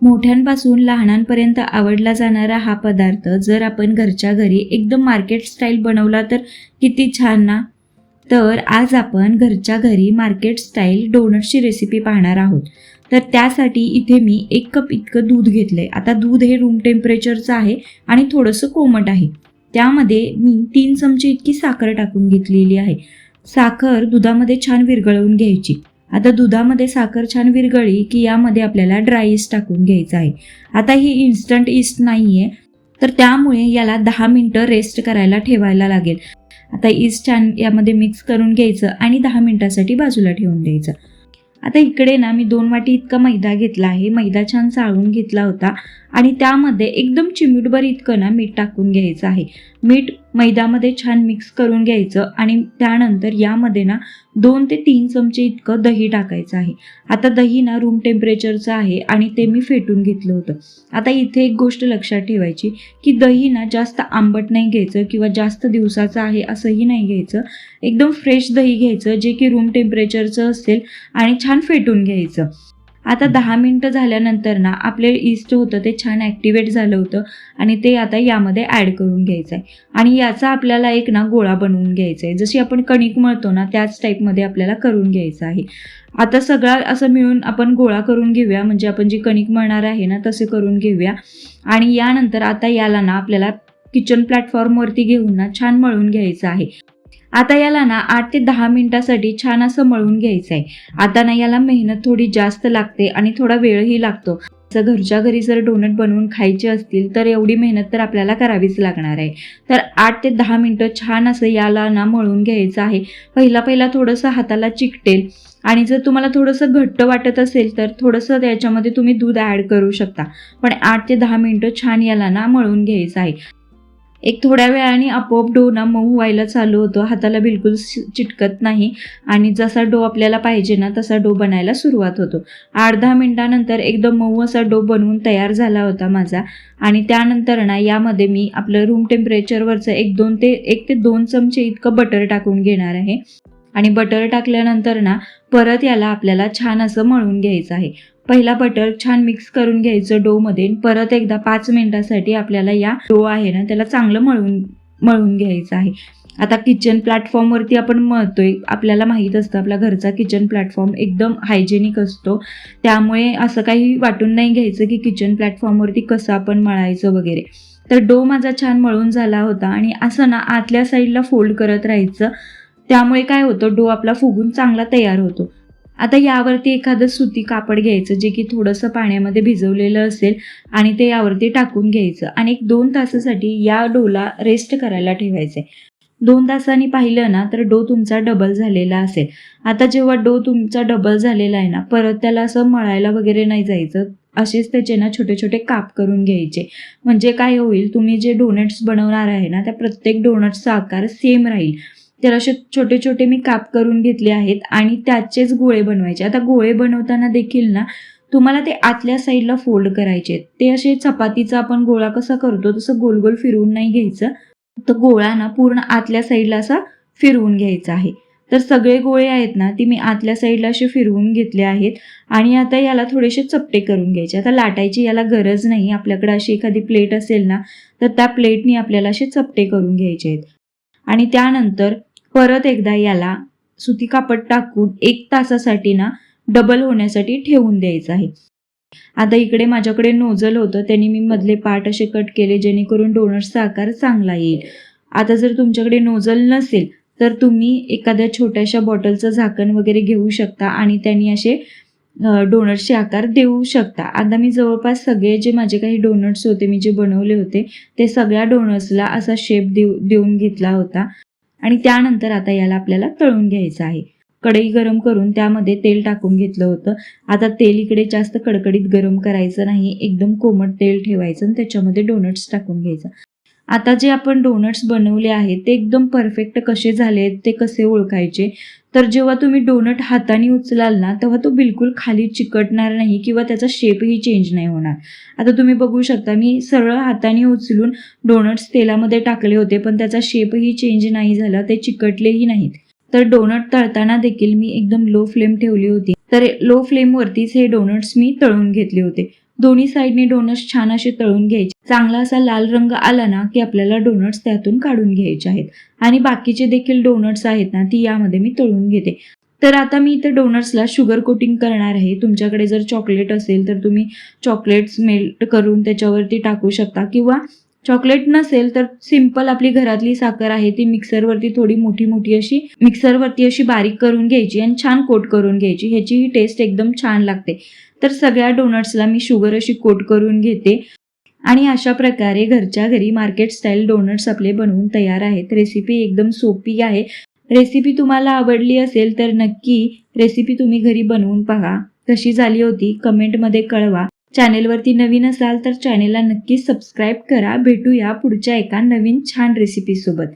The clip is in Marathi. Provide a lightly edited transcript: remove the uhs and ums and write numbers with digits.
मोठ्यांपासून लहानांपर्यंत आवडला जाणारा हा पदार्थ जर आपण घरच्या घरी एकदम मार्केट स्टाईल बनवला तर किती छान ना. तर आज आपण घरच्या घरी मार्केट स्टाईल डोनट्सची रेसिपी पाहणार आहोत. तर त्यासाठी इथे मी 1 कप इतकं दूध घेतलंय. आता दूध हे रूम टेम्परेचरचं आहे आणि थोडंसं कोमट आहे. त्यामध्ये मी 3 चमचे इतकी साखर टाकून घेतलेली आहे. साखर दुधामध्ये छान विरघळवून घ्यायची. आता दुधामध्ये साखर छान विरघळली की यामध्ये आपल्याला ड्राय इस्ट टाकून घ्यायचं आहे. आता ही इन्स्टंट इस्ट नाही आहे, तर त्यामुळे याला 10 मिनटं रेस्ट करायला ठेवायला लागेल. आता इस्ट छान यामध्ये मिक्स करून घ्यायचं आणि 10 मिनटासाठी बाजूला ठेवून द्यायचं. आता इकडे ना मी 2 वाटी इतका मैदा घेतला आहे. मैदा छान चाळून घेतला होता आणि त्यामध्ये एकदम चिमूटभर इतकं ना मीठ टाकून घ्यायचं आहे. मीठ मैद्यामध्ये छान मिक्स करून घ्यायचं आणि त्यानंतर यामध्ये ना 2 ते 3 चमचे इतकं दही टाकायचं आहे. आता दही ना रूम टेम्परेचरचं आहे आणि ते मी फेटून घेतलं होतं. आता इथे एक गोष्ट लक्षात ठेवायची की दही ना जास्त आंबट नाही घ्यायचं किंवा जास्त दिवसाचं आहे असंही नाही घ्यायचं. एकदम फ्रेश दही घ्यायचं जे की रूम टेम्परेचरचं असेल आणि छान फेटून घ्यायचं. आता 10 मिनटं झाल्यानंतर ना आपले इस्ट होतं ते छान ॲक्टिवेट झालं होतं आणि ते आता यामध्ये ॲड करून घ्यायचं आहे आणि याचा आपल्याला एक ना गोळा बनवून घ्यायचा आहे. जशी आपण कणिक मळतो ना त्याच टाईपमध्ये आपल्याला करून घ्यायचं आहे. आता सगळा असं मिळून आपण गोळा करून घेऊया, म्हणजे आपण जी कणिक मळणार आहे ना तसे करून घेऊया. आणि यानंतर आता याला ना आपल्याला किचन प्लॅटफॉर्मवरती घेऊन ना छान मळून घ्यायचं आहे. आता याला ना 8 ते 10 मिनिटासाठी छान असं मळून घ्यायचं आहे. आता ना याला मेहनत थोडी जास्त लागते आणि थोडा वेळही लागतो. जर घरच्या घरी जर डोनट बनवून खायचे असतील तर एवढी मेहनत तर आपल्याला करावीच लागणार आहे. तर 8 ते 10 मिनिटं छान असं याला ना मळून घ्यायचं आहे. पहिला थोडंसं हाताला चिकटेल आणि जर तुम्हाला थोडंसं घट्ट वाटत असेल तर थोडंसं त्याच्यामध्ये तुम्ही दूध ॲड करू शकता. पण 8 ते 10 मिनिटं छान याला ना मळून घ्यायचं आहे. एक थोड्या वेळाने आपोआप डो ना मऊ व्हायला चालू होतो. हाताला बिलकुल चिटकत नाही आणि जसा डो आपल्याला पाहिजे ना तसा डो बनायला सुरुवात होतो. 8-10 मिनिटानंतर एकदम मऊ असा डो बनवून तयार झाला होता माझा. आणि त्यानंतर ना यामध्ये मी आपलं रूम टेम्परेचरवरचं 1 ते 2 चमचे इतकं बटर टाकून घेणार आहे. आणि बटर टाकल्यानंतर ना परत याला आपल्याला छान असं मळून घ्यायचं आहे. पहिला बटर छान मिक्स करून घ्यायचं डोमध्ये. परत एकदा 5 मिनिटासाठी आपल्याला या डो आहे ना त्याला चांगलं मळून घ्यायचं आहे. आता किचन प्लॅटफॉर्मवरती आपण मळतोय, आपल्याला माहीत असतं आपला घरचा किचन प्लॅटफॉर्म एकदम हायजेनिक असतो. त्यामुळे असं काही वाटून नाही घ्यायचं की किचन प्लॅटफॉर्मवरती कसं आपण मळायचं वगैरे. तर डो माझा छान मळून झाला होता आणि असं ना आतल्या साईडला फोल्ड करत राहायचं. त्यामुळे काय होतं, डो आपला फुगून चांगला तयार होतो. आता यावरती एखादं सुती कापड घ्यायचं जे की थोडंसं पाण्यामध्ये भिजवलेलं असेल आणि ते यावरती टाकून घ्यायचं आणि 1-2 तासासाठी या डोला रेस्ट करायला ठेवायचं आहे. 2 तासांनी पाहिलं ना तर डो तुमचा डबल झालेला असेल. आता जेव्हा डो तुमचा डबल झालेला आहे ना परत त्याला असं मळायला वगैरे नाही जायचं. असेच त्याचे ना छोटे छोटे काप करून घ्यायचे. म्हणजे काय होईल, तुम्ही जे डोनट्स बनवणार आहे ना त्या प्रत्येक डोनट्सचा आकार सेम राहील. तर असे छोटे छोटे मी काप करून घेतले आहेत आणि त्याचेच गोळे बनवायचे. आता गोळे बनवताना देखील ना तुम्हाला ते आतल्या साईडला फोल्ड करायचे. ते असे चपातीचा आपण गोळा कसा करतो तसं गोल गोल फिरवून नाही घ्यायचं. तर गोळा ना पूर्ण आतल्या साईडला असा फिरवून घ्यायचा आहे. तर सगळे गोळे आहेत ना ती मी आतल्या साईडला असे फिरवून घेतले आहेत आणि आता याला थोडेसे चपटे करून घ्यायचे. आता लाटायची याला गरज नाही. आपल्याकडे अशी एखादी प्लेट असेल ना तर त्या प्लेटनी आपल्याला असे चपटे करून घ्यायचे आहेत. आणि त्यानंतर परत एकदा याला सुती कापड टाकून 1 तासासाठी ना डबल होण्यासाठी ठेवून द्यायचं आहे. आता इकडे माझ्याकडे नोझल होतं, त्यांनी मी मधले पार्ट असे कट केले जेणेकरून डोनट्सचा आकार चांगला येईल. आता जर तुमच्याकडे नोझल नसेल तर तुम्ही एखाद्या छोट्याशा बॉटलचं झाकण वगैरे घेऊ शकता आणि त्यांनी असे डोनट्सचे आकार देऊ शकता. आता मी जवळपास सगळे जे माझे काही डोनट्स होते मी जे बनवले होते ते सगळ्या डोनट्सला असा शेप देऊन घेतला होता. आणि त्यानंतर आता याला आपल्याला तळून घ्यायचं आहे. कढई गरम करून त्यामध्ये तेल टाकून घेतलं होतं. आता तेल इकडे जास्त कडकडीत गरम करायचं नाही, एकदम कोमट तेल ठेवायचं आणि त्याच्यामध्ये डोनट्स टाकून घ्यायचं. आता जे आपण डोनट्स बनवले आहेत ते एकदम परफेक्ट कसे झाले ते कसे ओळखायचे, तर जेव्हा तुम्ही डोनट हाताने उचलाल ना तेव्हा तो बिलकुल खाली चिकटणार नाही किंवा त्याचा शेपही चेंज नाही होणार. आता तुम्ही बघू शकता मी सरळ हाताने उचलून डोनट्स तेलामध्ये टाकले होते पण त्याचा शेपही चेंज नाही झाला, ते चिकटलेही नाहीत. तर डोनट तळताना देखील मी एकदम लो फ्लेम ठेवली होती. तर लो फ्लेमवरतीच हे डोनट्स मी तळून घेतले होते. दोन्ही साईडने डोनट्स छान असे तळून घ्यायचे. चांगला असा लाल रंग आला ना की आपल्याला डोनट्स त्यातून काढून घ्यायचे आहेत. आणि बाकीचे देखील डोनट्स आहेत ना ती यामध्ये मी तळून घेते. तर आता मी इथे डोनट्सला शुगर कोटिंग करणार आहे. तुमच्याकडे जर चॉकलेट असेल तर तुम्ही चॉकलेट्स मेल्ट करून त्याच्यावरती टाकू शकता, किंवा चॉकलेट नसेल तर सिंपल आपली घरातली साखर आहे ती मिक्सरवरती थोडी मोठी अशी बारीक करून घ्यायची आणि छान कोट करून घ्यायची. ह्याची ही टेस्ट एकदम छान लागते. तर सगळ्या डोनट्सला मी शुगर अशी कोट करून घेते आणि अशा प्रकारे घरच्या घरी मार्केट स्टाईल डोनट्स आपले बनवून तयार आहेत. रेसिपी एकदम सोपी आहे. रेसिपी तुम्हाला आवडली असेल तर नक्की रेसिपी तुम्ही घरी बनवून पहा. कशी झाली होती कमेंटमध्ये कळवा. चॅनेलवरती नवीन असाल तर चॅनेलला नक्की सबस्क्राईब करा. भेटूया पुढच्या एका नवीन छान रेसिपी सोबत.